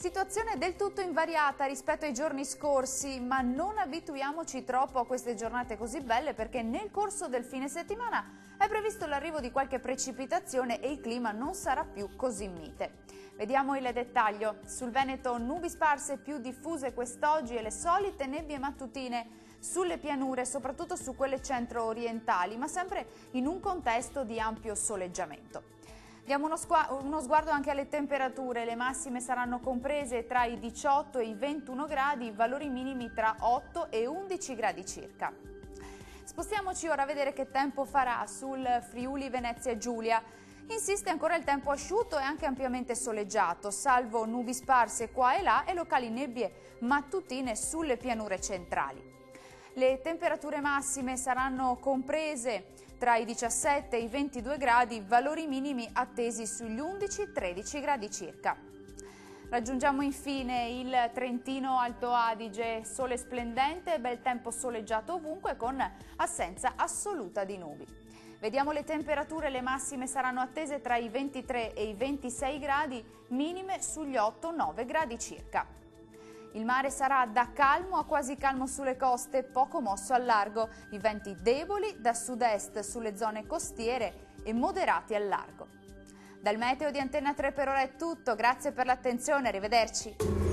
Situazione del tutto invariata rispetto ai giorni scorsi, ma non abituiamoci troppo a queste giornate così belle perché nel corso del fine settimana è previsto l'arrivo di qualche precipitazione e il clima non sarà più così mite. Vediamo il dettaglio. Sul Veneto nubi sparse più diffuse quest'oggi e le solite nebbie mattutine sulle pianure, soprattutto su quelle centro-orientali, ma sempre in un contesto di ampio soleggiamento. Diamo uno sguardo anche alle temperature, le massime saranno comprese tra i 18 e i 21 gradi, valori minimi tra 8 e 11 gradi circa. Spostiamoci ora a vedere che tempo farà sul Friuli Venezia Giulia. Insiste ancora il tempo asciutto e anche ampiamente soleggiato, salvo nubi sparse qua e là e locali nebbie mattutine sulle pianure centrali. Le temperature massime saranno comprese tra i 17 e i 22 gradi, valori minimi attesi sugli 11-13 gradi circa. Raggiungiamo infine il Trentino Alto Adige, sole splendente e bel tempo soleggiato ovunque con assenza assoluta di nubi. Vediamo le temperature, le massime saranno attese tra i 23 e i 26 gradi, minime sugli 8-9 gradi circa. Il mare sarà da calmo a quasi calmo sulle coste, poco mosso al largo, i venti deboli da sud-est sulle zone costiere e moderati al largo. Dal meteo di Antenna 3 per ora è tutto, grazie per l'attenzione, arrivederci.